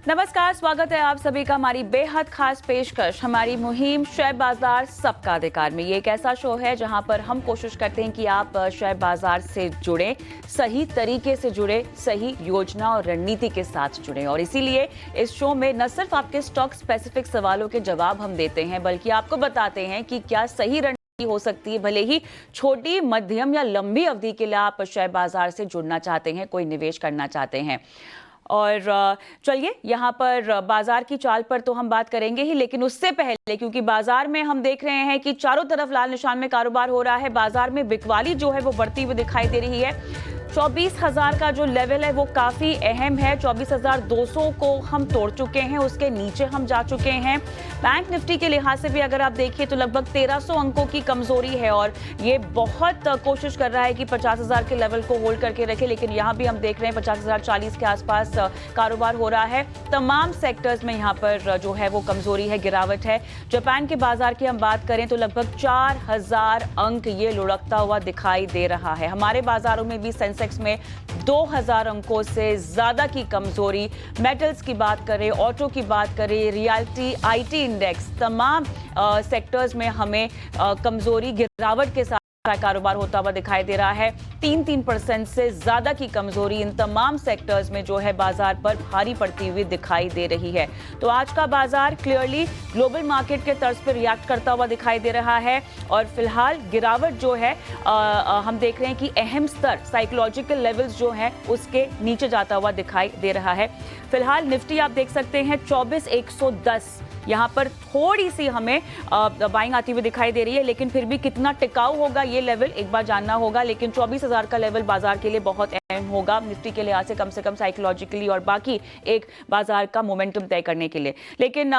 नमस्कार, स्वागत है आप सभी का हमारी बेहद खास पेशकश हमारी मुहिम शेयर बाजार सबका अधिकार में। ये एक ऐसा शो है जहां पर हम कोशिश करते हैं कि आप शेयर बाजार से जुड़े, सही तरीके से जुड़े, सही योजना और रणनीति के साथ जुड़े। और इसीलिए इस शो में न सिर्फ आपके स्टॉक स्पेसिफिक सवालों के जवाब हम देते हैं, बल्कि आपको बताते हैं कि क्या सही रणनीति हो सकती है। भले ही छोटी, मध्यम या लंबी अवधि के लिए आप शेयर बाजार से जुड़ना चाहते हैं, कोई निवेश करना चाहते हैं। और चलिए यहाँ पर बाजार की चाल पर तो हम बात करेंगे ही, लेकिन उससे पहले क्योंकि बाजार में हम देख रहे हैं कि चारों तरफ लाल निशान में कारोबार हो रहा है, बाजार में बिकवाली जो है वो बढ़ती हुई दिखाई दे रही है। 24,000 का जो लेवल है वो काफी अहम है। 24,200 को हम तोड़ चुके हैं, उसके नीचे हम जा चुके हैं। बैंक निफ्टी के लिहाज से भी अगर आप देखिए तो लगभग 1300 अंकों की कमजोरी है और ये बहुत कोशिश कर रहा है कि 50,000 के लेवल को होल्ड करके रखे, लेकिन यहाँ भी हम देख रहे हैं 50,040 के आसपास कारोबार हो रहा है। तमाम सेक्टर्स में यहाँ पर जो है वो कमजोरी है, गिरावट है। जापान के बाजार की हम बात करें तो लगभग 4,000 अंक ये लुढ़कता हुआ दिखाई दे रहा है। हमारे बाजारों में भी सेंसेक्स में 2,000 अंकों से ज्यादा की कमजोरी। मेटल्स की बात करें, ऑटो की बात करें, रियल्टी, आईटी इंडेक्स, तमाम सेक्टर्स में हमें कमजोरी, गिरावट के साथ कारोबार होता हुआ दिखाई दे रहा है। 3% से ज्यादा की कमजोरी इन तमाम सेक्टर्स में जो है बाजार पर भारी पड़ती हुई दिखाई दे रही है। तो आज का बाजार क्लियरली ग्लोबल मार्केट के तर्ज पर रिएक्ट करता हुआ दिखाई दे रहा है और फिलहाल गिरावट जो है हम देख रहे हैं कि अहम स्तर, साइकोलॉजिकल लेवल्स जो है उसके नीचे जाता हुआ दिखाई दे रहा है। फिलहाल निफ्टी आप देख सकते हैं 24,110, यहाँ पर थोड़ी सी हमें बाइंग आती हुई दिखाई दे रही है, लेकिन फिर भी कितना टिकाऊ होगा ये लेवल एक बार जानना होगा। लेकिन 24,000 का लेवल बाजार के लिए बहुत अहम होगा, निफ्टी के लिहाज से कम साइकोलॉजिकली और बाकी एक बाजार का मोमेंटम तय करने के लिए। लेकिन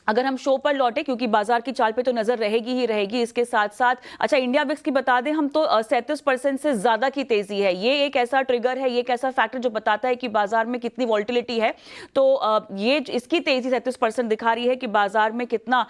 अगर हम शो पर लौटे, क्योंकि बाजार की चाल पे तो नजर रहेगी ही रहेगी, इसके साथ साथ अच्छा इंडिया विक्स की बता दें हम तो 37% से ज्यादा की तेजी है। ये एक ऐसा ट्रिगर है, ये एक ऐसा फैक्टर जो बताता है कि बाजार में कितनी वॉल्टिलिटी है। तो ये इसकी तेजी 37% दिखा रही है कि बाजार में कितना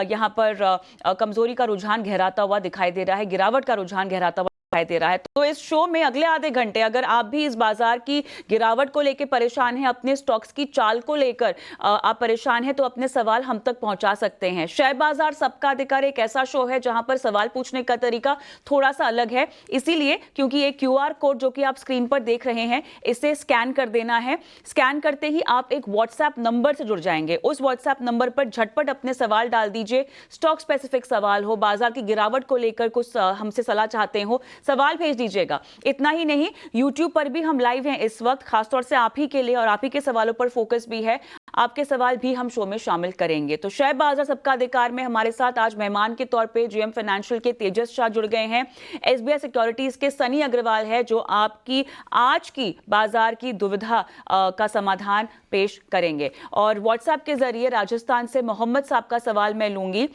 यहाँ पर कमजोरी का रुझान गहराता हुआ दिखाई दे रहा है, गिरावट का रुझान गहराता हुआ दिखाई दे रहा है। तो इस शो में अगले आधे घंटे अगर आप भी इस बाजार की गिरावट को लेकर परेशान हैं, अपने स्टॉक्स की चाल को लेकर आप परेशान हैं, तो अपने सवाल हम तक पहुंचा सकते हैं। शेयर बाजार सबका अधिकार एक ऐसा शो है जहां पर सवाल पूछने का तरीका थोड़ा सा अलग है, इसीलिए क्योंकि एक क्यूआर कोड जो कि आप स्क्रीन पर देख रहे हैं, इसे स्कैन कर देना है। स्कैन करते ही आप एक व्हाट्सएप नंबर से जुड़ जाएंगे। उस व्हाट्सएप नंबर पर झटपट अपने सवाल डाल दीजिए, स्टॉक स्पेसिफिक सवाल हो, बाजार की गिरावट को लेकर कुछ हमसे सलाह चाहते हो, सवाल भेज दीजिएगा। इतना ही नहीं, YouTube पर भी हम लाइव हैं इस वक्त, खासतौर से आप ही के लिए, और आप ही के सवालों पर फोकस भी है। आपके सवाल भी हम शो में शामिल करेंगे। तो शेयर बाजार सबका अधिकार में हमारे साथ आज मेहमान के तौर पे जीएम फाइनेंशियल के तेजस शाह जुड़ गए हैं। एसबीआई सिक्योरिटीज के सनी अग्रवाल है जो आपकी आज की बाजार की दुविधा का समाधान पेश करेंगे। और व्हाट्सएप के जरिए राजस्थान से मोहम्मद साहब का सवाल मैं लूंगी।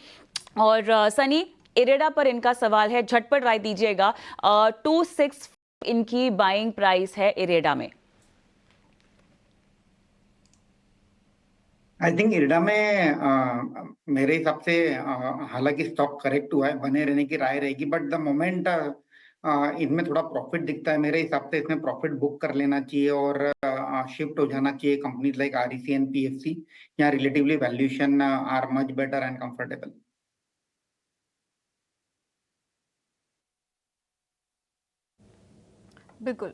और सनी, इरेडा पर इनका सवाल है, झटपट राय दीजिएगा। 26 इनकी बाइंग प्राइस है इरेडा में। आई थिंक इरेडा में मेरे हिसाब से हालांकि स्टॉक करेक्ट हुआ है, बने रहने की राय रहेगी, बट द मोमेंट इनमें थोड़ा प्रॉफिट दिखता है। मेरे हिसाब से इसमें प्रॉफिट बुक कर लेना चाहिए और शिफ्ट हो जाना चाहिए companies like REC and PFC. यहाँ relatively valuation are much better and comfortable. बिल्कुल।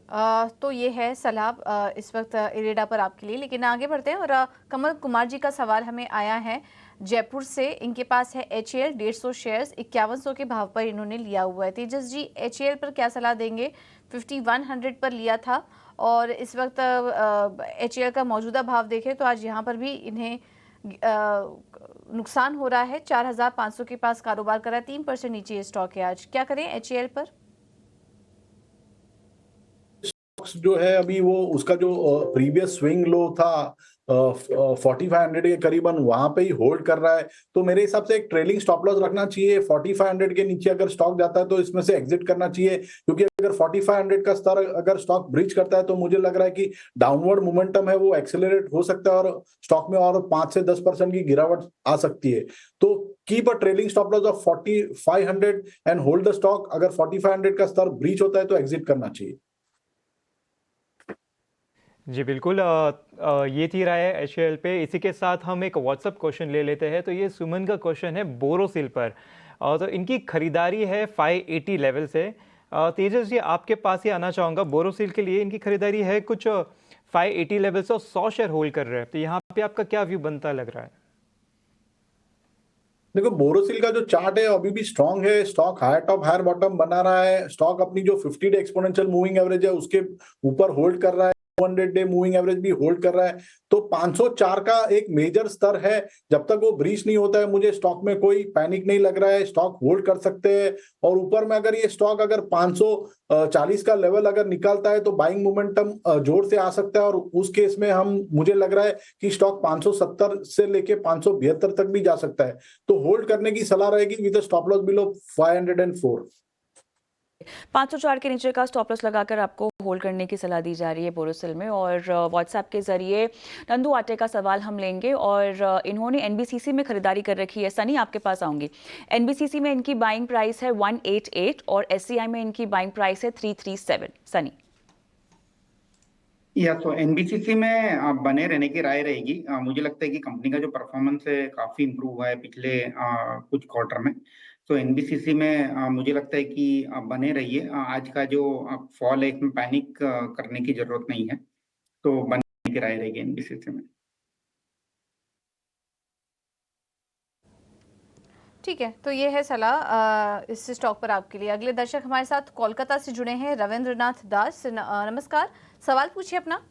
तो ये है सलाह इस वक्त इरेडा पर आपके लिए। लेकिन आगे बढ़ते हैं और कमल कुमार जी का सवाल हमें आया है जयपुर से। इनके पास है HAL 150 शेयर्स 5100 के भाव पर इन्होंने लिया हुआ है। तेजस जी, HAL पर क्या सलाह देंगे? 5100 पर लिया था और इस वक्त HAL का मौजूदा भाव देखें तो आज यहाँ पर भी इन्हें नुकसान हो रहा है। 4500 के पास कारोबार करा, 3% नीचे ये स्टॉक है आज। क्या करें HAL पर? जो है अभी वो उसका जो प्रीवियस स्विंग लो था 4500 के करीबन, वहां पे ही होल्ड कर रहा है। तो मेरे हिसाब से एक ट्रेलिंग स्टॉप लॉस रखना चाहिए। 4500 के नीचे अगर स्टॉक जाता है तो इसमें से एग्जिट करना चाहिए, क्योंकि अगर 4500 का स्तर अगर स्टॉक ब्रीच करता है तो मुझे लग रहा है कि डाउनवर्ड मोमेंटम है वो एक्सेलरेट हो सकता है और स्टॉक में और 5 से 10% की गिरावट आ सकती है। तो keep a trailing stop loss of 4500 and hold the stock. अगर 4500 का स्तर ब्रीच होता है तो एग्जिट करना चाहिए। जी बिल्कुल। ये थी राय एचएएल पे। इसी के साथ हम एक व्हाट्सएप क्वेश्चन ले लेते हैं। तो ये सुमन का क्वेश्चन है बोरोसिल पर। तो इनकी खरीदारी है 580 लेवल से। तेजस जी, आपके पास ही आना चाहूँगा। बोरोसिल के लिए इनकी खरीदारी है कुछ 580 लेवल से और 100 शेयर होल्ड कर रहे हैं। तो यहाँ पे आपका क्या व्यू बनता लग रहा है? देखो, बोरोसिल का जो चार्ट है अभी भी स्ट्रांग है। Stock higher top higher bottom बना रहा है। स्टॉक अपनी जो 50 डे एक्सपोनेंशियल मूविंग एवरेज है उसके ऊपर होल्ड कर रहा है। 200 डे मूविंग एवरेज भी होल्ड कर रहा है। तो 504 का एक मेजर स्तर है। जब तक वो ब्रीच नहीं होता है मुझे स्टॉक में कोई पैनिक नहीं लग रहा है। स्टॉक होल्ड कर सकते हैं। और ऊपर में अगर ये स्टॉक अगर 540 का लेवल अगर निकालता है तो बाइंग मोमेंटम जोर से आ सकता है। और उस केस में मुझे लग रहा है कि स्टॉक 570 से लेके 572 तक भी जा सकता है। तो होल्ड करने की सलाह रहेगी विद स्टॉप लॉस बिलो 504। 504 के नीचे का स्टॉप लॉस लगाकर आपको होल्ड करने की सलाह दी जा रही है बोरोसिल में। और व्हाट्सएप के जरिए नंदू आटे का सवाल हम लेंगे। और इन्होंने एनबीसीसी में खरीदारी कर रखी है। सनी, आपके पास आऊंगी। एनबीसीसी में इनकी बाइंग प्राइस है 188 और एससीआई में इनकी बाइंग प्राइस है 337। सनी। या तो एनबीसीसी में बने रहने की राय रहेगी। मुझे लगता है कि कंपनी का जो परफॉर्मेंस है काफी इंप्रूव हुआ है पिछले कुछ क्वार्टर में। तो एनबीसीसी में मुझे लगता है कि बने रहिए। आज का जो फॉल है इसमें पैनिक करने की जरूरत नहीं है। तो बने की राय रहेगी एनबीसीसी में। ठीक है, तो ये है सलाह इस स्टॉक पर आपके लिए। अगले दर्शक हमारे साथ कोलकाता से जुड़े हैं रविंद्रनाथ दास। नमस्कार, सवाल पूछिए अपना।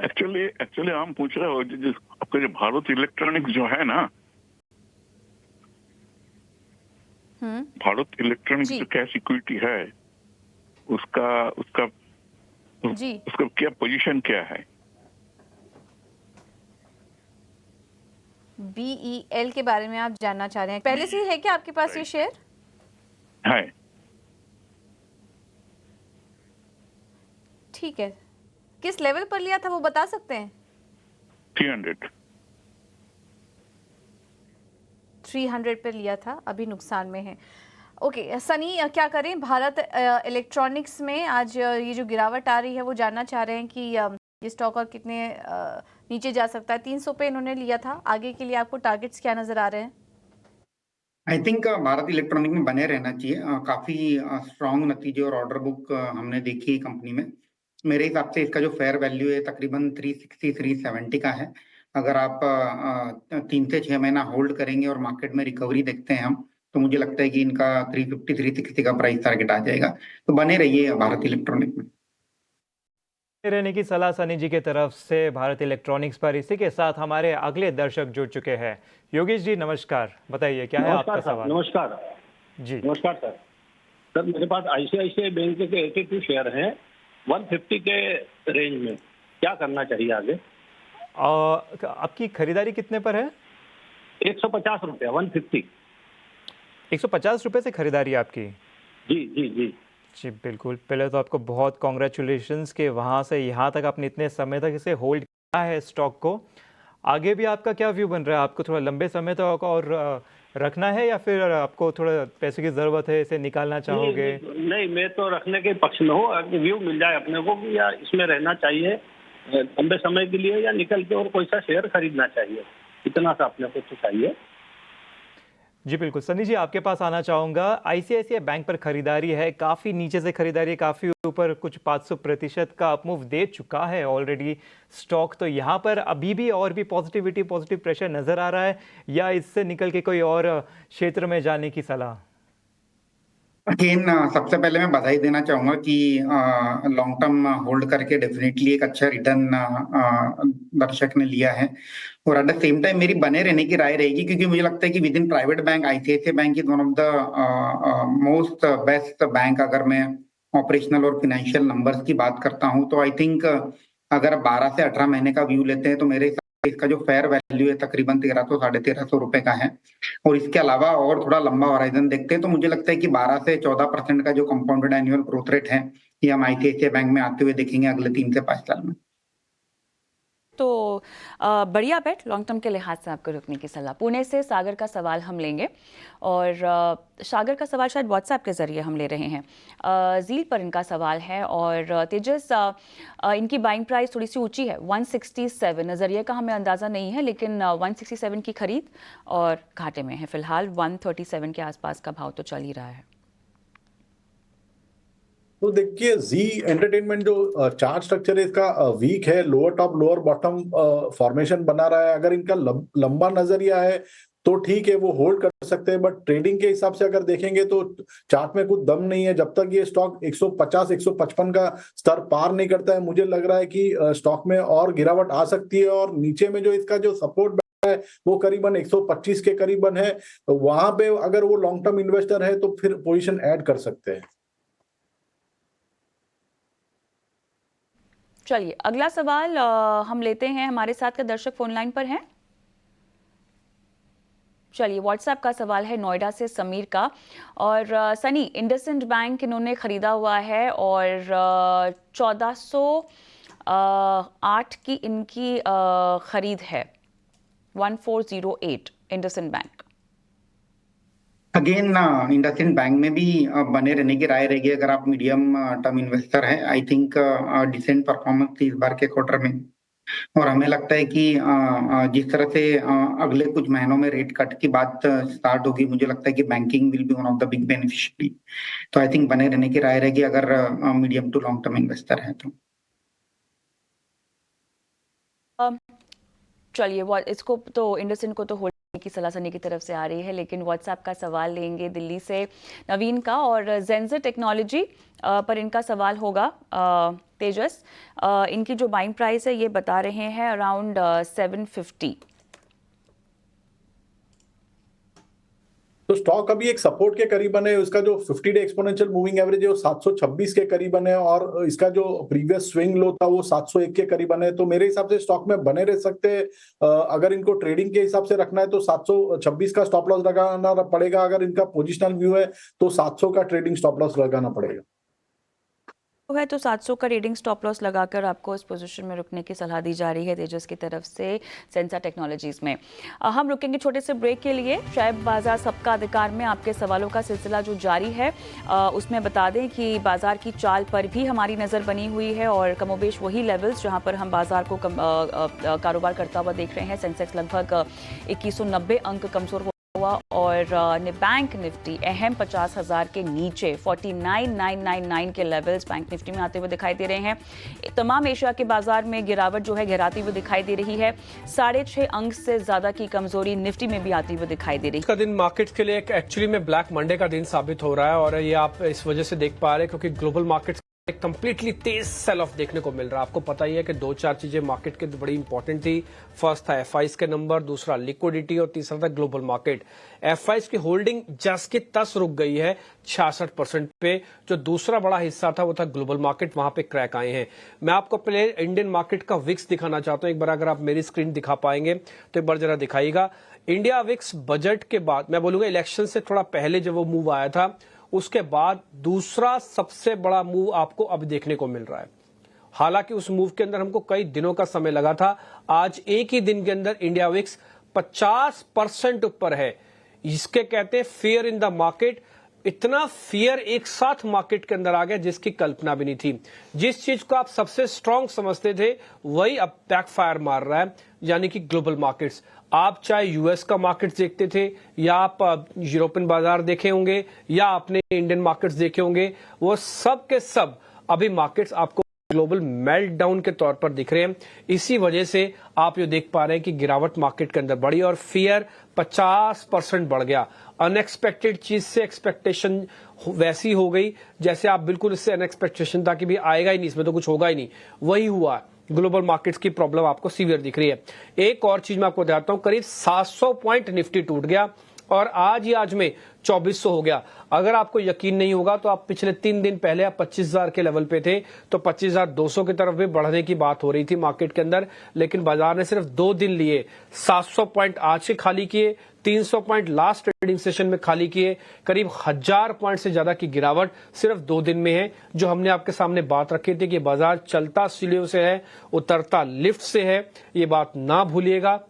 एक्चुअली हम पूछ रहे हो जिस आपका जो भारत इलेक्ट्रॉनिक्स जो है ना, भारत इलेक्ट्रॉनिक्स जो कैश इक्विटी है उसका उसका जी उसका क्या पोजीशन क्या है? BEL के बारे में आप जानना चाह रहे हैं। पहले से ही है क्या आपके पास ये शेयर? है। ठीक है, किस लेवल पर लिया था वो बता सकते हैं? 300 पर लिया था, अभी नुकसान में है। ओके सनी, क्या करें? भारत इलेक्ट्रॉनिक्स में आज ये जो गिरावट आ रही है वो जानना चाह रहे हैं कि ये स्टॉक और कितने नीचे जा सकता है। 300 पे इन्होंने लिया था। आगे के लिए आपको टारगेट्स क्या नजर आ रहे हैं? आई थिंक भारत इलेक्ट्रॉनिक में बने रहना चाहिए। काफी स्ट्रांग नतीजे और ऑर्डर बुक हमने देखी है कंपनी में। मेरे हिसाब से इसका जो फेयर वैल्यू है तकरीबन 360 370 का है। अगर आप 3 से 6 महीना होल्ड करेंगे और मार्केट में रिकवरी देखते हैं हम, तो मुझे लगता है कि इनका 350 360 का प्राइस टारगेट आ जाएगा। तो बने रहिए भारत इलेक्ट्रॉनिक में। रहने की सलाह सनी जी की तरफ से भारत इलेक्ट्रॉनिक्स पर। इसी के साथ हमारे अगले दर्शक जुड़ चुके हैं। योगेश जी नमस्कार, बताइए क्या है आपका सवाल? नमस्कार जी नमस्कार सर। सर मेरे पास आईसीआईसीआई बैंक के 82 शेयर हैं 150 के रेंज में। क्या करना चाहिए आगे? आपकी खरीदारी कितने पर है? 150 रुपया 150। 150 रुपये से खरीदारी आपकी? जी जी जी जी बिल्कुल। पहले तो आपको बहुत कॉन्ग्रेचुलेशंस कि वहाँ से यहाँ तक आपने इतने समय तक इसे होल्ड किया है स्टॉक को। आगे भी आपका क्या व्यू बन रहा है? आपको थोड़ा लंबे समय तक और रखना है या फिर आपको थोड़ा पैसे की ज़रूरत है, इसे निकालना चाहोगे? नहीं, मैं तो रखने के पक्ष में हूँ। व्यू मिल जाए अपने को कि या इसमें रहना चाहिए लंबे समय के लिए या निकल के और कोई सा शेयर खरीदना चाहिए, इतना सा अपने को तो चाहिए। जी बिल्कुल। सनी जी आपके पास आना चाहूँगा। आईसीआईसीआई बैंक पर खरीदारी है, काफ़ी नीचे से खरीदारी है, काफ़ी ऊपर कुछ 500% का अपमूव दे चुका है ऑलरेडी स्टॉक। तो यहाँ पर अभी भी और भी पॉजिटिव प्रेशर नज़र आ रहा है या इससे निकल के कोई और क्षेत्र में जाने की सलाह? अगेन सबसे पहले मैं बधाई देना चाहूंगा कि लॉन्ग टर्म होल्ड करके डेफिनेटली एक अच्छा रिटर्न दर्शक ने लिया है। और एट द सेम टाइम मेरी बने रहने की राय रहेगी, क्योंकि मुझे लगता है कि with in private bank ICICI bank is one of the most best bank. अगर मैं ऑपरेशनल और फाइनेंशियल नंबर्स की बात करता हूं तो आई थिंक अगर 12 से 18 महीने का व्यू लेते हैं तो मेरे हिसाब से इसका जो फेयर वैल्यू है तकरीबन 1300 1350 रुपए का है। और इसके अलावा और थोड़ा लंबा होराइजन देखते हैं तो मुझे लगता है कि 12 से 14% का जो कंपाउंडेड एनुअल ग्रोथ रेट है ये हम आईसीआईसीआई बैंक में आते हुए देखेंगे अगले 3 से 5 साल में। तो बढ़िया बेट लॉन्ग टर्म के लिहाज से आपको रुकने की सलाह। पुणे से सागर का सवाल हम लेंगे और सागर का सवाल शायद व्हाट्सएप के ज़रिए हम ले रहे हैं। जील पर इनका सवाल है और तेजस इनकी बाइंग प्राइस थोड़ी सी ऊंची है 167, नज़रिए का हमें अंदाज़ा नहीं है लेकिन 167 की खरीद और घाटे में है फिलहाल। 137 के आसपास का भाव तो चल ही रहा है। तो देखिए जी एंटरटेनमेंट जो चार्ट स्ट्रक्चर है इसका वीक है, lower top lower bottom formation बना रहा है। अगर इनका लंबा नजरिया है तो ठीक है, वो होल्ड कर सकते हैं, बट ट्रेडिंग के हिसाब से अगर देखेंगे तो चार्ट में कुछ दम नहीं है। जब तक ये स्टॉक 150 155 का स्तर पार नहीं करता है, मुझे लग रहा है कि स्टॉक में और गिरावट आ सकती है। और नीचे में जो इसका जो सपोर्ट है वो करीबन 125 के करीबन है, तो वहां पे अगर वो लॉन्ग टर्म इन्वेस्टर है तो फिर पोजीशन ऐड कर सकते हैं। चलिए अगला सवाल हम लेते हैं, हमारे साथ का दर्शक फोन लाइन पर हैं। चलिए व्हाट्सएप का सवाल है नोएडा से समीर का और सनी इंडसइंड बैंक इन्होंने खरीदा हुआ है और 1408 की इनकी खरीद है, 1408 IndusInd bank. Again IndusInd bank में भी बने रहने की राय रहेगी अगर आप मीडियम टर्म इन्वेस्टर है। आई थिंक डिसेंट परफॉर्मेंस थी इस बार के क्वार्टर में और हमें लगता है कि जिस तरह से अगले कुछ महीनों में रेट कट की बात स्टार्ट होगी, मुझे लगता है कि banking will be one of the big beneficiary. तो आई थिंक बने रहने की राय रहेगी अगर medium to long term investor है तो। चलिए इसको तो इंडसइंड को तो होल्ड की सलाह सनी की तरफ से आ रही है, लेकिन व्हाट्सएप का सवाल लेंगे दिल्ली से नवीन का और जेंजर टेक्नोलॉजी पर इनका सवाल होगा। तेजस इनकी जो बाइंग प्राइस है ये बता रहे हैं अराउंड 750। तो स्टॉक अभी एक सपोर्ट के करीबन है, उसका जो 50 डे एक्सपोनेंशियल मूविंग एवरेज है वो 726 के करीबन है और इसका जो प्रीवियस स्विंग लो था वो 701 के करीबन है। तो मेरे हिसाब से स्टॉक में बने रह सकते हैं। अगर इनको ट्रेडिंग के हिसाब से रखना है तो 726 का स्टॉप लॉस लगाना पड़ेगा। अगर इनका पोजिशनल व्यू है तो 700 का ट्रेडिंग स्टॉप लॉस लगाना पड़ेगा है। तो 700 का रेडिंग स्टॉप लॉस लगाकर आपको इस पोजीशन में रुकने की सलाह दी जा रही है तेजस की तरफ से सेंसा टेक्नोलॉजीज में। हम रुकेंगे छोटे से ब्रेक के लिए। शेयर बाजार सबका अधिकार में आपके सवालों का सिलसिला जो जारी है उसमें बता दें कि बाजार की चाल पर भी हमारी नज़र बनी हुई है और कमोबेश वही लेवल्स जहां पर हम बाजार को कारोबार करता हुआ देख रहे हैं। सेंसेक्स लगभग 2190 अंक कमजोर हुआ और बैंक निफ्टी अहम 50,000 के नीचे 49,999 के लेवल्स बैंक निफ्टी में आते हुए दिखाई दे रहे हैं। तमाम एशिया के बाजार में गिरावट जो है गहराती हुई दिखाई दे रही है। 6.5 अंक से ज्यादा की कमजोरी निफ्टी में भी आती हुई दिखाई दे रही है। का दिन मार्केट्स के लिए एक एक्चुअली में ब्लैक मंडे का दिन साबित हो रहा है और ये आप इस वजह से देख पा रहे हैं क्योंकि ग्लोबल मार्केट्स कंप्लीटली तेज सेल ऑफ देखने को मिल रहा है। आपको पता ही है कि 2-4 चीजें मार्केट के बड़ी इंपॉर्टेंट थी। फर्स्ट था एफआईज के नंबर, दूसरा लिक्विडिटी और तीसरा था ग्लोबल मार्केट। एफआईज की होल्डिंग जस की तस रुक गई है 66% पे। जो दूसरा बड़ा हिस्सा था वो था ग्लोबल मार्केट, वहां पे क्रैक आए हैं। मैं आपको पहले इंडियन मार्केट का विक्स दिखाना चाहता हूं। एक बार अगर आप मेरी स्क्रीन दिखा पाएंगे तो एक बार जरा दिखाइएगा। इंडिया विक्स बजट के बाद, मैं बोलूंगा इलेक्शन से थोड़ा पहले जब वो मूव आया था, उसके बाद दूसरा सबसे बड़ा मूव आपको अब देखने को मिल रहा है। हालांकि उस मूव के अंदर हमको कई दिनों का समय लगा था। आज एक ही दिन के अंदर इंडिया विक्स 50% ऊपर है। इसके कहते हैं फियर इन द मार्केट। इतना फियर एक साथ मार्केट के अंदर आ गया जिसकी कल्पना भी नहीं थी। जिस चीज को आप सबसे स्ट्रांग समझते थे वही अब बैकफायर मार रहा है, यानी कि ग्लोबल मार्केट्स। आप चाहे यूएस का मार्केट्स देखते थे या आप यूरोपियन बाजार देखे होंगे या आपने इंडियन मार्केट्स देखे होंगे, वो सब के सब अभी मार्केट्स आपको ग्लोबल मेल्टडाउन के तौर पर दिख रहे हैं। इसी वजह से आप ये देख पा रहे हैं कि गिरावट मार्केट के अंदर बढ़ी और फियर 50% बढ़ गया। अनएक्सपेक्टेड चीज से एक्सपेक्टेशन वैसी हो गई जैसे आप बिल्कुल इससे अनएक्सपेक्टेशन था कि भी आएगा ही नहीं, इसमें तो कुछ होगा ही नहीं, वही हुआ। ग्लोबल मार्केट्स की प्रॉब्लम आपको सीवियर दिख रही है। एक और चीज मैं आपको बताता हूं, करीब 700 पॉइंट निफ्टी टूट गया और आज ही आज में 2400 हो गया। अगर आपको यकीन नहीं होगा तो आप पिछले 3 दिन पहले आप 25,000 के लेवल पे थे तो 25,200 की तरफ भी बढ़ने की बात हो रही थी मार्केट के अंदर, लेकिन बाजार ने सिर्फ 2 दिन लिए 700 पॉइंट आज से खाली किए, 300 पॉइंट लास्ट ट्रेडिंग सेशन में खाली किए, करीब 1000 पॉइंट से ज्यादा की गिरावट सिर्फ 2 दिन में है। जो हमने आपके सामने बात रखी थी कि बाजार चलता सीढ़ियों से है, उतरता लिफ्ट से है, ये बात ना भूलिएगा।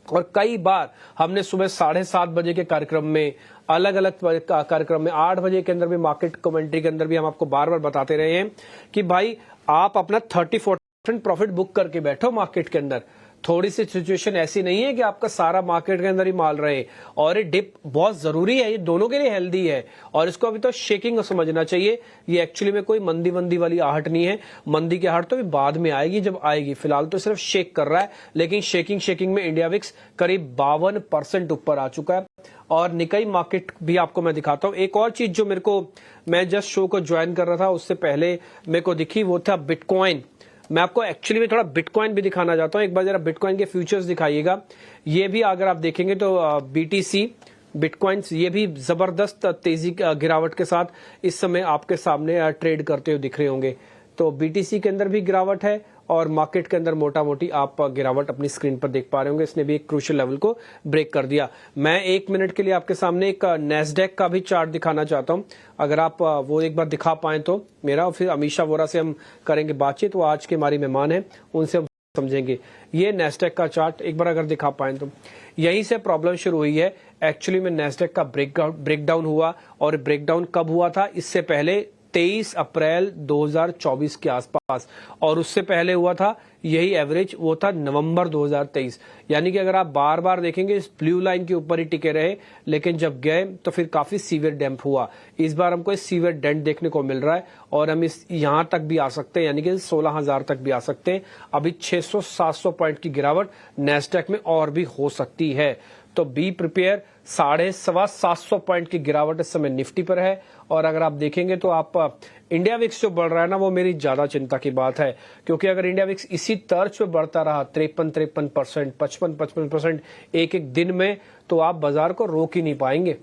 और कई बार हमने सुबह 7:30 बजे के कार्यक्रम में, अलग अलग कार्यक्रम में, 8 बजे के अंदर भी, मार्केट कमेंट्री के अंदर भी हम आपको बार बार बताते रहे हैं कि भाई आप अपना 30-40% प्रॉफिट बुक करके बैठो मार्केट के अंदर। थोड़ी सी सिचुएशन ऐसी नहीं है कि आपका सारा मार्केट के अंदर ही माल रहे, और ये डिप बहुत जरूरी है, ये दोनों के लिए हेल्दी है, और इसको अभी तो शेकिंग समझना चाहिए। ये एक्चुअली में कोई मंदी वंदी आहट नहीं है, मंदी की आहट तो भी बाद में आएगी जब आएगी, फिलहाल तो सिर्फ शेक कर रहा है। लेकिन शेकिंग में इंडिया विक्स करीब 52% ऊपर आ चुका है। और निकाई मार्केट भी आपको मैं दिखाता हूं। एक और चीज जो मेरे को, मैं जस्ट शो को ज्वाइन कर रहा था उससे पहले मेरे को दिखी, वो था बिटकॉइन। मैं आपको एक्चुअली में थोड़ा बिटकॉइन भी दिखाना चाहता हूं। एक बार जरा बिटकॉइन के फ्यूचर्स दिखाइएगा। ये भी अगर आप देखेंगे तो बीटीसी बिटकॉइंस, ये भी जबरदस्त तेजी गिरावट के साथ इस समय आपके सामने ट्रेड करते हुए दिख रहे होंगे। तो बीटीसी के अंदर भी गिरावट है, और मार्केट के अंदर मोटा मोटी आप गिरावट अपनी स्क्रीन पर देख पा रहे होंगे। इसने भी एक क्रूशियल लेवल को ब्रेक कर दिया। मैं 1 मिनट के लिए आपके सामने एक नेस्डेक का भी चार्ट दिखाना चाहता हूं, अगर आप वो एक बार दिखा पाए तो मेरा, और फिर अमीशा वोरा से हम करेंगे बातचीत, वो आज के हमारी मेहमान है, उनसे हम समझेंगे। ये नेस्डेक का चार्ट एक बार अगर दिखा पाए तो, यहीं से प्रॉब्लम शुरू हुई है। एक्चुअली में नेस्डेक का ब्रेकडाउन हुआ, और ब्रेकडाउन कब हुआ था? इससे पहले 23 अप्रैल 2024 के आसपास, और उससे पहले हुआ था यही एवरेज, वो था नवंबर 2023। यानी कि अगर आप बार बार देखेंगे इस ब्लू लाइन के ऊपर ही टिके रहे, लेकिन जब गए तो फिर काफी सीवियर डैम्प हुआ। इस बार हमको इस सीवियर डेंट देखने को मिल रहा है, और हम इस यहां तक भी आ सकते हैं, यानी कि 16,000 तक भी आ सकते हैं। अभी 600-700 पॉइंट की गिरावट नेस्डैक में और भी हो सकती है, तो बी प्रिपेयर। 750 पॉइंट की गिरावट इस समय निफ्टी पर है। और अगर आप देखेंगे तो आप इंडिया विक्स जो बढ़ रहा है ना, वो मेरी ज्यादा चिंता की बात है, क्योंकि अगर इंडिया विक्स इसी तर्ज पे बढ़ता रहा 53%, 55% एक एक दिन में, तो आप बाजार को रोक ही नहीं पाएंगे।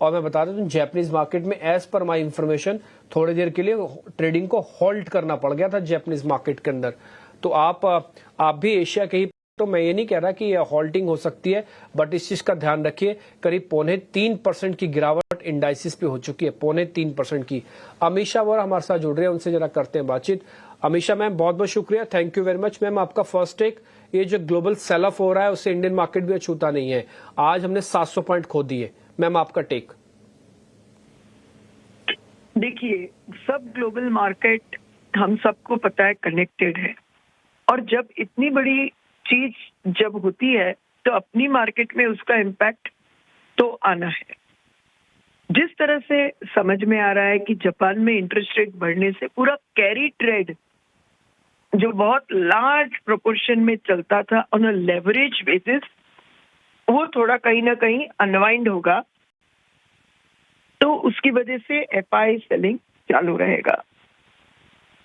और मैं बता दूं, जैपनीज मार्केट में एज पर माई इंफॉर्मेशन थोड़ी देर के लिए ट्रेडिंग को होल्ड करना पड़ गया था जैपनीज मार्केट के अंदर। तो आप भी एशिया के ही, तो मैं ये नहीं कह रहा कि हॉल्टिंग हो सकती है, बट इस चीज का ध्यान रखिए, करीब 2.25% की गिरावट इंडाइसिस पे हो चुकी है, 2.25% की। अमीशा वोरा हमारे साथ जुड़ रहे हैं, उनसे जरा करते हैं बातचीत। अमीशा मैम, बहुत बहुत शुक्रिया, thank you very much. Ma'am, आपका फर्स्ट टेक, ये जो ग्लोबल सेल ऑफ हो रहा है उससे इंडियन मार्केट भी अछूता नहीं है। आज हमने 700 पॉइंट खो दिए। मैम, आपका टेक। देखिए, सब ग्लोबल मार्केट हम सबको पता है कनेक्टेड है, और जब इतनी बड़ी चीज जब होती है तो अपनी मार्केट में उसका इम्पैक्ट तो आना है। जिस तरह से समझ में आ रहा है कि जापान में इंटरेस्ट रेट बढ़ने से पूरा कैरी ट्रेड जो बहुत लार्ज प्रोपोर्शन में चलता था ऑन अ लेवरेज बेसिस, वो थोड़ा कहीं ना कहीं अनवाइंड होगा, तो उसकी वजह से एफआई सेलिंग चालू रहेगा।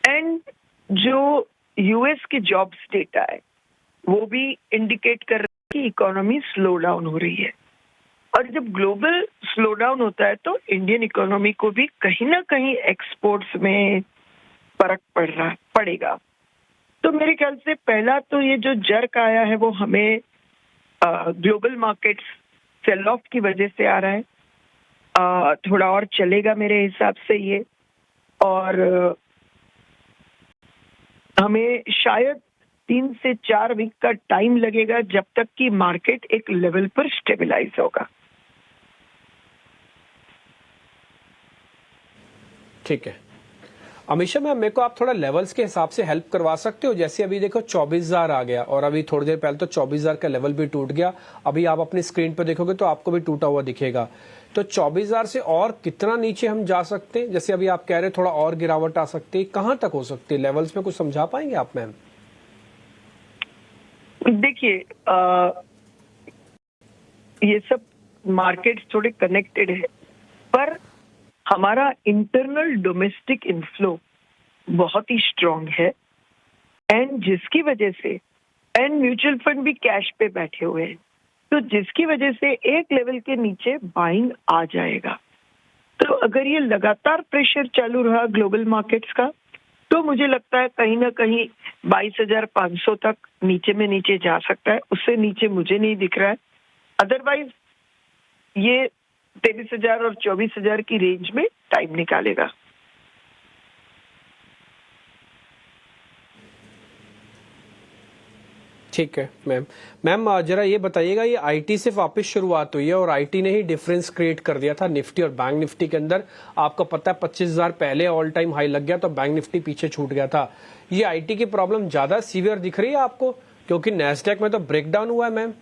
एंड जो यूएस की जॉब्स डेटा है वो भी इंडिकेट कर रहा है कि इकोनॉमी स्लो डाउन हो रही है, और जब ग्लोबल स्लो डाउन होता है तो इंडियन इकोनॉमी को भी कहीं ना कहीं एक्सपोर्ट्स में फर्क पड़ेगा। तो मेरे ख्याल से पहला तो ये जो जर्क आया है वो हमें ग्लोबल मार्केट्स सेल ऑफ की वजह से आ रहा है। थोड़ा और चलेगा मेरे हिसाब से ये, और हमें शायद 3 से 4 वीक का टाइम लगेगा जब तक कि मार्केट एक लेवल पर स्टेबलाइज होगा। ठीक है अमीशा मैम, मेरे को आप थोड़ा लेवल्स के हिसाब से हेल्प करवा सकते हो? जैसे अभी देखो 24,000 आ गया, और अभी थोड़ी देर पहले तो 24,000 का लेवल भी टूट गया। अभी आप अपनी स्क्रीन पर देखोगे तो आपको भी टूटा हुआ दिखेगा। तो 24,000 से और कितना नीचे हम जा सकते हैं? जैसे अभी आप कह रहे थोड़ा और गिरावट आ सकती है, कहां तक हो सकती है? लेवल्स में कुछ समझा पाएंगे आप मैम? देखिए, ये सब मार्केट्स थोड़े कनेक्टेड है, पर हमारा इंटरनल डोमेस्टिक इनफ्लो बहुत ही स्ट्रांग है, एंड जिसकी वजह से एंड म्यूचुअल फंड भी कैश पे बैठे हुए हैं, तो जिसकी वजह से एक लेवल के नीचे बाइंग आ जाएगा। तो अगर ये लगातार प्रेशर चालू रहा ग्लोबल मार्केट्स का, तो मुझे लगता है कहीं ना कहीं 22,500 तक नीचे में नीचे जा सकता है। उससे नीचे मुझे नहीं दिख रहा है। अदरवाइज ये 23,000 और 24,000 की रेंज में टाइम निकालेगा। ठीक है मैम जरा ये बताइएगा, ये आईटी से वापस शुरुआत हुई है और आईटी ने ही डिफरेंस क्रिएट कर दिया था निफ्टी और बैंक निफ्टी के अंदर। आपको पता है 25,000 पहले ऑल टाइम हाई लग गया तो बैंक निफ्टी पीछे छूट गया था। ये आईटी की प्रॉब्लम ज्यादा सीवियर दिख रही है आपको, क्योंकि नैस्डैक में तो ब्रेकडाउन हुआ है मैम।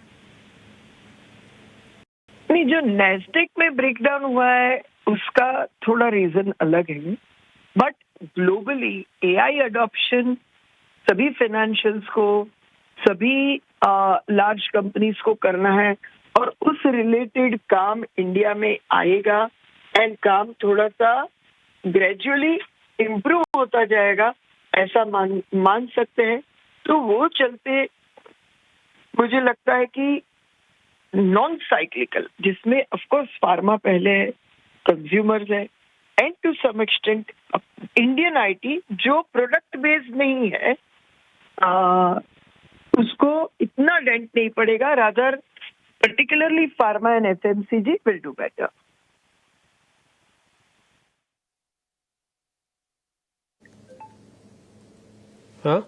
नहीं, जो नैस्डैक में ब्रेकडाउन हुआ है उसका थोड़ा रीजन अलग है, बट ग्लोबली एआई अडॉप्शन सभी फाइनेंशियल्स को, सभी लार्ज कंपनीज को करना है और उस रिलेटेड काम इंडिया में आएगा एंड काम थोड़ा सा ग्रेजुअली इम्प्रूव होता जाएगा, ऐसा मान सकते हैं। तो वो चलते मुझे लगता है कि नॉन साइक्लिकल, जिसमें ऑफ कोर्स फार्मा पहले है, कंज्यूमर्स है and to some extent Indian IT जो प्रोडक्ट बेस्ड नहीं है उसको इतना डेंट नहीं पड़ेगा, rather particularly pharma and FMCG will do better. हाँ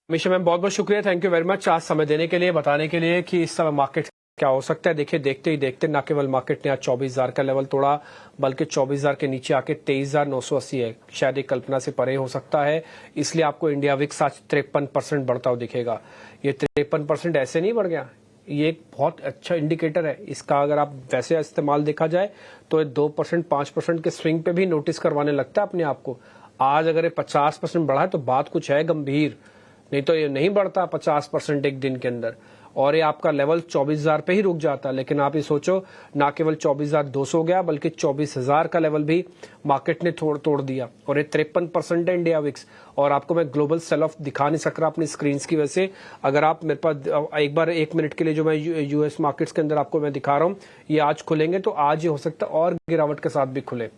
मिशा मैम, बहुत बहुत शुक्रिया, थैंक यू वेरी मच आज समय देने के लिए, बताने के लिए कि इस समय मार्केट क्या हो सकता है। देखिए देखते ही देखते न केवल मार्केट ने आज 24,000 का लेवल तोड़ा, बल्कि 24,000 के नीचे आके 23,980 है, शायद एक कल्पना से परे हो सकता है। इसलिए आपको इंडिया विक्स आज 53% बढ़ता हुआ दिखेगा। ये 53% ऐसे नहीं बढ़ गया, ये एक बहुत अच्छा इंडिकेटर है। इसका अगर आप वैसे इस्तेमाल देखा जाए तो 2% 5% के स्विंग पे भी नोटिस करवाने लगता है अपने आप को। आज अगर ये 50% बढ़ा है तो बात कुछ है गंभीर, नहीं तो ये नहीं बढ़ता 50% एक दिन के अंदर, और ये आपका लेवल 24,000 पे ही रुक जाता। लेकिन आप ये सोचो, ना केवल 24,200 गया बल्कि 24,000 का लेवल भी मार्केट ने तोड़ दिया, और ये 53% है इंडिया विक्स। और आपको मैं ग्लोबल सेल ऑफ दिखा नहीं सक रहा अपनी स्क्रीन की वजह से। अगर आप मेरे पास एक बार 1 मिनट के लिए जो मैं यूएस मार्केट्स के अंदर आपको मैं दिखा रहा हूँ, ये आज खुलेंगे तो आज ये हो सकता है और गिरावट के साथ भी खुले।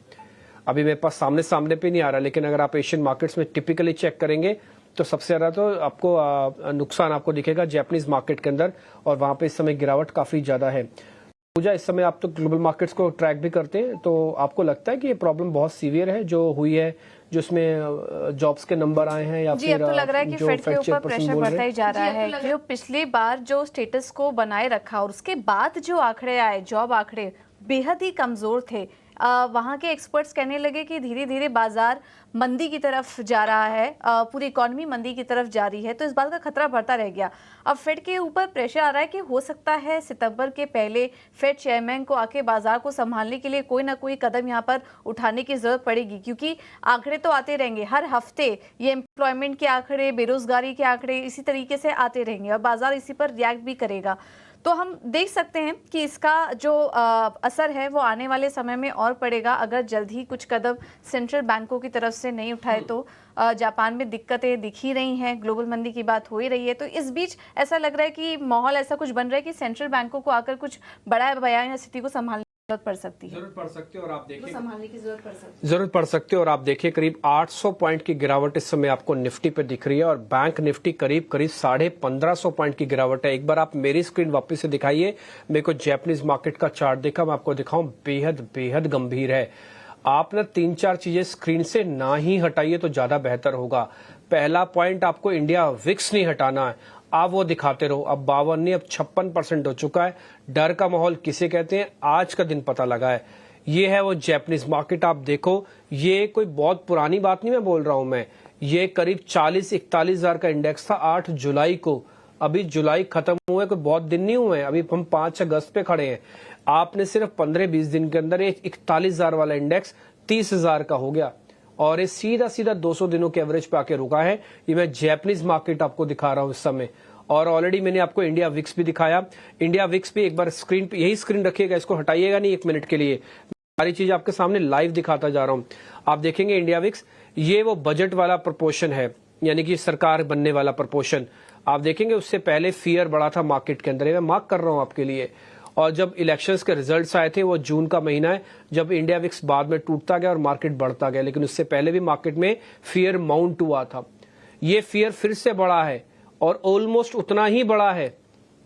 अभी मेरे पास सामने पे नहीं आ रहा, लेकिन अगर आप एशियन मार्केट्स में टिपिकली चेक करेंगे तो सबसे ज्यादा तो आपको नुकसान आपको दिखेगा जापानीज मार्केट के अंदर, और वहां पे इस समय गिरावट काफी ज्यादा है। पूजा, इस समय आप तो ग्लोबल मार्केट्स को ट्रैक भी करते हैं, तो आपको लगता है कि ये प्रॉब्लम बहुत सीवियर है जो हुई है, जो इसमें जॉब्स के नंबर आए हैं, या जी, फिर अब तो लग रहा है कि फेड के ऊपर प्रेशर बढ़ता ही जा रहा है। जो पिछली बार जो स्टेटस को बनाए रखा और उसके बाद जो आंकड़े आए, जॉब आंकड़े बेहद ही कमजोर थे। वहाँ के एक्सपर्ट्स कहने लगे कि धीरे धीरे बाजार मंदी की तरफ जा रहा है, पूरी इकॉनमी मंदी की तरफ जा रही है, तो इस बात का खतरा बढ़ता रह गया। अब फेड के ऊपर प्रेशर आ रहा है कि हो सकता है सितंबर के पहले फेड चेयरमैन को आके बाजार को संभालने के लिए कोई ना कोई कदम यहाँ पर उठाने की जरूरत पड़ेगी, क्योंकि आंकड़े तो आते रहेंगे हर हफ्ते। ये एम्प्लॉयमेंट के आंकड़े, बेरोजगारी के आंकड़े इसी तरीके से आते रहेंगे और बाजार इसी पर रिएक्ट भी करेगा। तो हम देख सकते हैं कि इसका जो असर है वो आने वाले समय में और पड़ेगा अगर जल्द ही कुछ कदम सेंट्रल बैंकों की तरफ से नहीं उठाए तो। जापान में दिक्कतें दिख ही रही हैं, ग्लोबल मंदी की बात हो ही रही है, तो इस बीच ऐसा लग रहा है कि माहौल ऐसा कुछ बन रहा है कि सेंट्रल बैंकों को आकर कुछ बड़ा बयान या स्थिति को संभालने जरूरत पड़ सकती है। जरूरत पड़ सकती है, और आप देखिए संभालने की जरूरत पड़ सकती है। और आप देखिए करीब 800 पॉइंट की गिरावट इस समय आपको निफ्टी पे दिख रही है, और बैंक निफ्टी करीब 1550 पॉइंट की गिरावट है। एक बार आप मेरी स्क्रीन वापस से दिखाइए, मेरे को जापानीज मार्केट का चार्ट देखा, मैं आपको दिखाऊं, बेहद गंभीर है। आप ना 3-4 चीजें स्क्रीन से ना ही हटाइए तो ज्यादा बेहतर होगा। पहला पॉइंट, आपको इंडिया विक्स नहीं हटाना है, आप वो दिखाते रहो। अब 52 नहीं, अब 56% हो चुका है। डर का माहौल किसे कहते हैं, आज का दिन पता लगा है। ये है वो जापानीज मार्केट, आप देखो, ये कोई बहुत पुरानी बात नहीं मैं बोल रहा हूं मैं, ये करीब 40-41 हजार का इंडेक्स था 8 जुलाई को। अभी जुलाई खत्म हुए, कोई बहुत दिन नहीं हुए, अभी हम 5 अगस्त पे खड़े हैं। आपने सिर्फ 15-20 दिन के अंदर 41 हजार वाला इंडेक्स 30 हजार का हो गया, और ये सीधा 200 दिनों के एवरेज पे आके रुका है। ये मैं जापानीज मार्केट आपको दिखा रहा हूं इस समय, और ऑलरेडी मैंने आपको इंडिया विक्स भी दिखाया। इंडिया विक्स भी एक बार स्क्रीन पे, यही स्क्रीन रखिएगा, इसको हटाइएगा नहीं 1 मिनट के लिए, सारी चीज आपके सामने लाइव दिखाता जा रहा हूं। आप देखेंगे इंडिया विक्स, ये वो बजट वाला प्रपोर्शन है, यानी कि सरकार बनने वाला प्रपोर्शन। आप देखेंगे उससे पहले फियर बढ़ा था मार्केट के अंदर, मैं मार्क कर रहा हूं आपके लिए। और जब इलेक्शंस के रिजल्ट्स आए थे, वो जून का महीना है जब इंडिया विक्स बाद में टूटता गया और मार्केट बढ़ता गया, लेकिन उससे पहले भी मार्केट में फियर माउंट हुआ था। ये फियर फिर से बढ़ा है और ऑलमोस्ट उतना ही बड़ा है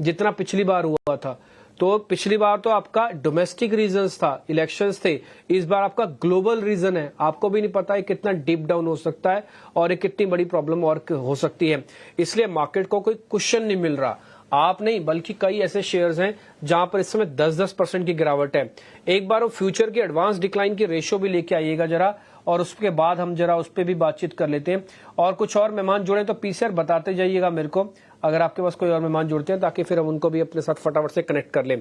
जितना पिछली बार हुआ था। तो पिछली बार तो आपका डोमेस्टिक रीजंस था, इलेक्शंस थे, इस बार आपका ग्लोबल रीजन है। आपको भी नहीं पता है कितना डीप डाउन हो सकता है और एक कितनी बड़ी प्रॉब्लम और हो सकती है। इसलिए मार्केट को कोई कुशन नहीं मिल रहा। आप नहीं बल्कि कई ऐसे शेयर्स हैं जहां पर इस समय 10-10% की गिरावट है। एक बार वो फ्यूचर की एडवांस डिक्लाइन की रेशियो भी लेके आइएगा जरा, और उसके बाद हम जरा उस पर भी बातचीत कर लेते हैं। और कुछ और मेहमान जुड़े तो पीसीआर बताते जाइएगा मेरे को, अगर आपके पास कोई और मेहमान जुड़ते हैं, ताकि फिर हम उनको भी अपने साथ फटाफट से कनेक्ट कर लें।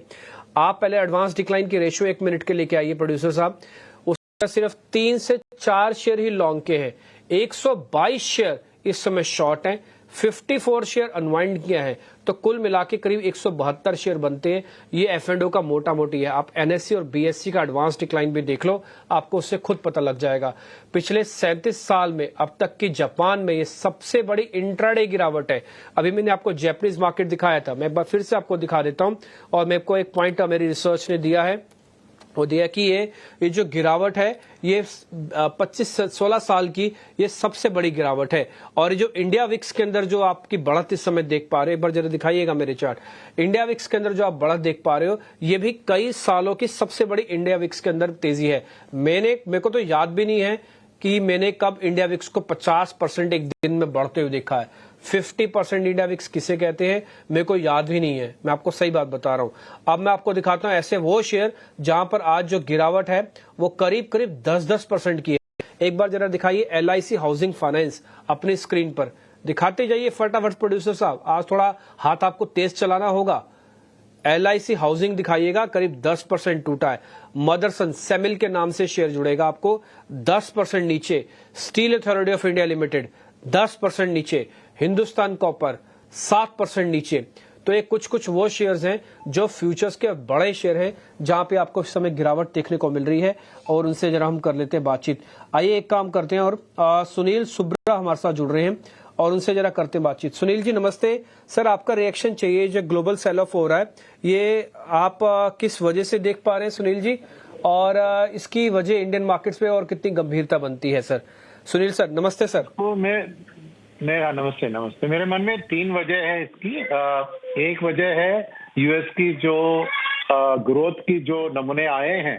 आप पहले एडवांस डिक्लाइन की रेशियो 1 मिनट के लेके आइए प्रोड्यूसर साहब। उसका सिर्फ 3 से 4 शेयर ही लॉन्ग के हैं, 122 शेयर इस समय शॉर्ट हैं, 54 शेयर अनवाइंड किया है। तो कुल मिला के करीब 172 शेयर बनते हैं। ये F&O का मोटा मोटी है। आप NSE और BSE का एडवांस डिक्लाइन भी देख लो, आपको उससे खुद पता लग जाएगा। पिछले 37 साल में अब तक की जापान में ये सबसे बड़ी इंट्राडे गिरावट है। अभी मैंने आपको जापानीज मार्केट दिखाया था, मैं एक बार फिर से आपको दिखा देता हूं। और मेरे को एक पॉइंट मेरी रिसर्च ने दिया है, वो दिया कि ये जो गिरावट है ये 25-16 साल की ये सबसे बड़ी गिरावट है। और ये जो इंडिया विक्स के अंदर जो आपकी बढ़त इस समय देख पा रहे हो, एक बार जरा दिखाइएगा मेरे चार्ट। इंडिया विक्स के अंदर जो आप बढ़त देख पा रहे हो, ये भी कई सालों की सबसे बड़ी इंडिया विक्स के अंदर तेजी है। मेरे को तो याद भी नहीं है कि मैंने कब इंडिया विक्स को 50% एक दिन में बढ़ते हुए देखा है। 50% इंडिया विक्स किसे कहते हैं मेरे को याद भी नहीं है, मैं आपको सही बात बता रहा हूं। अब मैं आपको दिखाता हूं ऐसे वो शेयर जहां पर आज जो गिरावट है वो करीब करीब 10-10% की है। एक बार जरा दिखाइए LIC हाउसिंग फाइनेंस अपनी स्क्रीन पर, दिखाते जाइए फटाफट प्रोड्यूसर साहब। आज थोड़ा हाथ आपको तेज चलाना होगा। LIC हाउसिंग दिखाइएगा, करीब 10% टूटा है। मदरसन सेमिल के नाम से शेयर जुड़ेगा आपको 10% नीचे। Steel authority of India limited 10% नीचे। हिंदुस्तान कॉपर 7% नीचे। तो ये कुछ वो शेयर्स हैं जो फ्यूचर्स के बड़े शेयर हैं जहां पे आपको इस समय गिरावट देखने को मिल रही है, और उनसे जरा हम कर लेते हैं बातचीत। आइए एक काम करते हैं, और सुनील सुब्रा हमारे साथ जुड़ रहे हैं और उनसे जरा करते हैं बातचीत। सुनील जी नमस्ते सर, आपका रिएक्शन चाहिए। जो ग्लोबल सेल ऑफ हो रहा है ये आप किस वजह से देख पा रहे हैं सुनील जी, और इसकी वजह इंडियन मार्केट्स पे और कितनी गंभीरता बनती है सर? सुनील सर नमस्ते सर। तो नमस्ते। मेरे मन में 3 वजह है इसकी। एक वजह है यूएस की जो ग्रोथ की जो नमूने आए हैं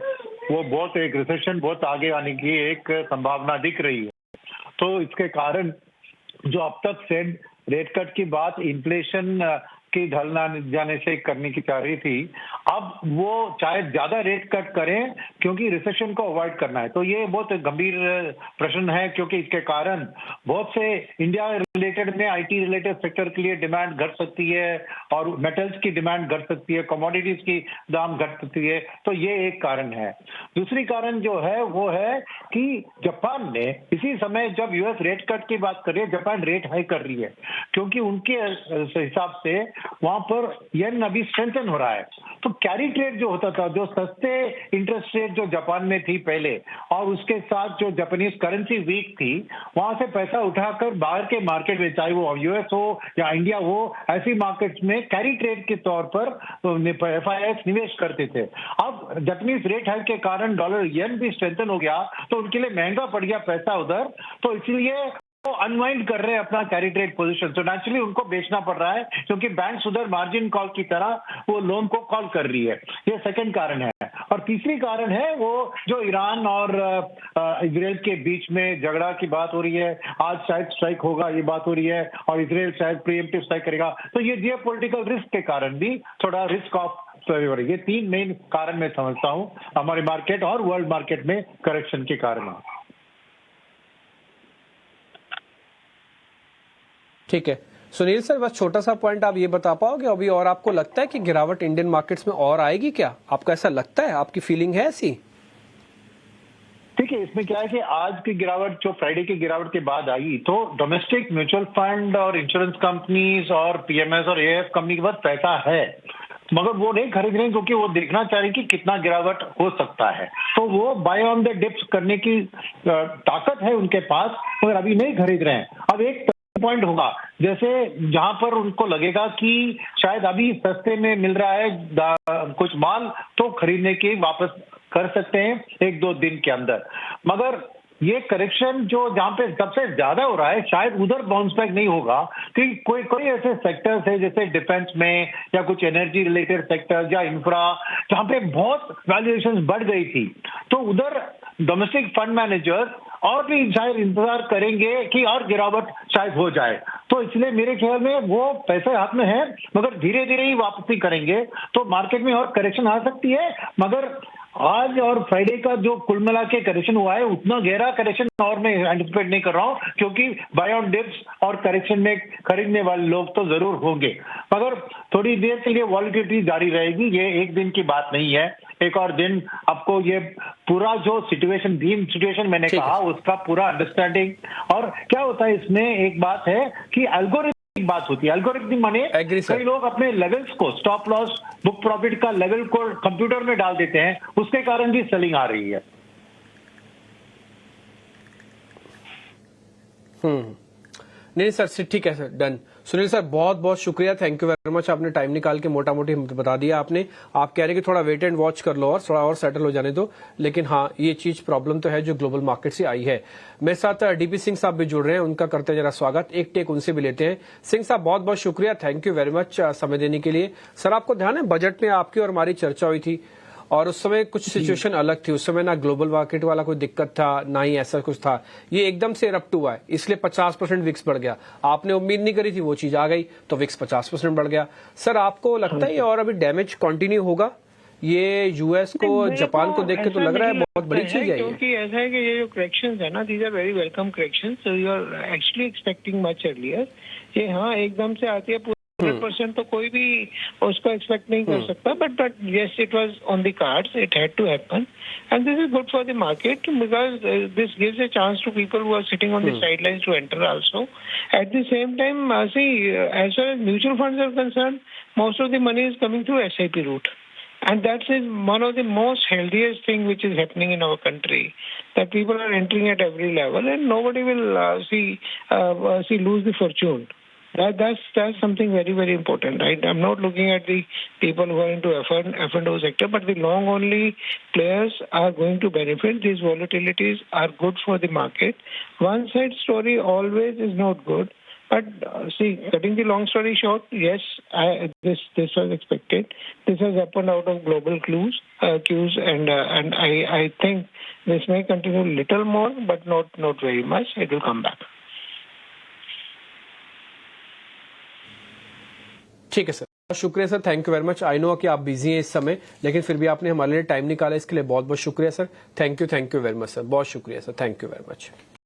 वो बहुत, एक रिसेशन बहुत आगे आने की एक संभावना दिख रही है। तो इसके कारण जो अब तक फेड रेट कट की बात इन्फ्लेशन की ढलना जाने से करने की चाह रही थी, अब वो शायद ज्यादा रेट कट करें क्योंकि रिसेशन को अवॉइड करना है। तो ये बहुत गंभीर प्रश्न है, क्योंकि इसके कारण बहुत से इंडिया रिलेटेड में IT रिलेटेड सेक्टर के लिए डिमांड घट सकती है, और मेटल्स की डिमांड घट सकती है, कमोडिटीज की दाम घट सकती है। तो ये एक कारण है। दूसरी कारण जो है वो है कि जापान ने इसी समय जब यूएस रेट कट की बात कर रही है, जापान रेट हाई कर रही है, क्योंकि उनके हिसाब से वहां पर येन अभी स्ट्रेंथन हो रहा है। तो कैरी ट्रेड जो होता था, जो सस्ते इंटरेस्ट रेट जो जापान में थी पहले, और उसके साथ जो जापानीज करेंसी वीक थी, वहां से पैसा उठाकर बाहर के मार्केट में, चाहे वो यूएस हो या इंडिया हो, ऐसी मार्केट्स में कैरी ट्रेड के तौर पर FIIs निवेश करते थे। अब जापानीज रेट हाइक के कारण डॉलर येन भी स्ट्रेंथन हो गया, तो उनके लिए महंगा पड़ गया पैसा उधर, तो इसलिए वो अनवाइंड कर रहे हैं अपना कैरी ट्रेड पोजीशन। तो नेचुरली उनको बेचना पड़ रहा है, क्योंकि बैंक उधर मार्जिन कॉल की तरह वो लोन को कॉल कर रही है। ये सेकंड कारण है। और तीसरी कारण है वो जो ईरान और इजराइल के बीच में झगड़ा की बात हो रही है। आज शायद स्ट्राइक होगा, ये बात हो रही है, और इजराइल शायद प्रीएम्प्टिव स्ट्राइक करेगा। तो ये जियोपॉलिटिकल रिस्क के कारण भी थोड़ा रिस्क ऑफ, ये 3 मेन कारण मैं समझता हूँ हमारे मार्केट और वर्ल्ड मार्केट में करेक्शन के कारण है। ठीक है सुनील सर, बस छोटा सा पॉइंट आप ये बता पाओगे अभी, और आपको लगता है कि गिरावट इंडियन मार्केट्स में और आएगी क्या? आपको ऐसा लगता है, आपकी फीलिंग है ऐसी? ठीक है, इसमें क्या है कि आज की गिरावट जो फ्राइडे की गिरावट के बाद आई, तो डोमेस्टिक म्यूचुअल फंड और इंश्योरेंस कंपनीज और PMS और AIF कंपनी के पास पैसा है, मगर वो नहीं खरीद रहे हैं क्योंकि वो देखना चाह रहे हैं कि कितना गिरावट हो सकता है। तो वो बाय ऑन द डिप्स करने की ताकत है उनके पास, मगर अभी नहीं खरीद रहे हैं। अब एक पॉइंट होगा जैसे जहां पर उनको लगेगा कि शायद अभी सस्ते में मिल रहा है कुछ माल, तो खरीदने की वापस कर सकते हैं 1-2 दिन के अंदर। मगर ये करेक्शन जो जहां पे सबसे ज्यादा हो रहा है शायद उधर बाउंस बैक नहीं होगा, क्योंकि कोई ऐसे सेक्टर्स है जैसे डिफेंस में या कुछ एनर्जी रिलेटेड सेक्टर या इंफ्रा जहां पे बहुत वैल्यूएशन बढ़ गई थी, तो उधर डोमेस्टिक फंड मैनेजर्स और भी शायद इंतजार करेंगे कि और गिरावट शायद हो जाए। तो इसलिए मेरे ख्याल में वो पैसे हाथ में है मगर धीरे धीरे ही वापसी करेंगे, तो मार्केट में और करेक्शन आ सकती है। मगर आज और फ्राइडे का जो कुल मिला के करेक्शन हुआ है उतना गहरा करेक्शन और मैं एंटिसिपेट नहीं कर रहा हूं, क्योंकि बाय ऑन डिप्स और करेक्शन में खरीदने वाले लोग तो जरूर होंगे, मगर थोड़ी देर के लिए वॉलिटिलिटी जारी रहेगी। ये एक दिन की बात नहीं है, एक और दिन आपको ये पूरा जो सिचुएशन मैंने कहा उसका पूरा अंडरस्टैंडिंग। और क्या होता है इसमें एक बात है कि एल्गोरिथमिक बात होती है। एल्गोरिथमिक माने कई लोग अपने लेवल्स को, स्टॉप लॉस, बुक प्रॉफिट का लेवल को कंप्यूटर में डाल देते हैं, उसके कारण भी सेलिंग आ रही है। नहीं सर, ठीक है सर, डन। सुनील सर बहुत बहुत शुक्रिया, थैंक यू वेरी मच, आपने टाइम निकाल के मोटा मोटी बता दिया आपने। आप कह रहे हैं कि थोड़ा वेट एंड वॉच कर लो और थोड़ा और सेटल हो जाने दो, लेकिन हाँ ये चीज प्रॉब्लम तो है जो ग्लोबल मार्केट से आई है। मेरे साथ डीपी सिंह साहब भी जुड़ रहे हैं, उनका करते हैं जरा स्वागत, एक टेक उनसे भी लेते हैं। सिंह साहब बहुत बहुत शुक्रिया, थैंक यू वेरी मच समय देने के लिए। सर आपको ध्यान है बजट में आपकी और हमारी चर्चा हुई थी और उस समय कुछ सिचुएशन अलग थी, उस समय ना ग्लोबल मार्केट वाला कोई दिक्कत था ना ही ऐसा कुछ था, ये एकदम से इरप्ट हुआ है इसलिए 50% विक्स बढ़ गया। आपने उम्मीद नहीं करी थी, वो चीज आ गई तो विक्स 50% बढ़ गया। सर आपको लगता है ये और अभी डैमेज कंटिन्यू होगा? ये यूएस को, जापान को देख के तो लग रहा है बहुत बड़ी चीज है, क्योंकि ऐसा है कि ये जो करेक्शंस है ना, these are very welcome corrections, so you are actually expecting much earlier. ये हाँ एकदम से आती है 100% तो कोई भी उसको एक्सपेक्ट नहीं कर सकता, but yes, it was on the cards, it had to happen, and this is good for the market because this gives a chance to people who are sitting on the sidelines to enter also. At the same time, as far as mutual funds are concerned, most of the money is coming through SIP route. And that is one of the most healthiest thing which is happening in our country, that people are entering at every level and nobody will lose the fortune. That's something very, very important, right? I'm not looking at the people who are into F&O sector, but the long only players are going to benefit. These volatilities are good for the market. One side story always is not good. But cutting the long story short, yes, this was expected. This has happened out of global cues, and I think this may continue a little more, but not very much. It will come back. ठीक है sir, शुक्रिया sir, thank you very much. I know कि आप busy हैं इस समय, लेकिन फिर भी आपने हमारे लिए टाइम निकाला, इसके लिए बहुत बहुत शुक्रिया sir. Thank you very much sir, बहुत शुक्रिया sir, thank you very much.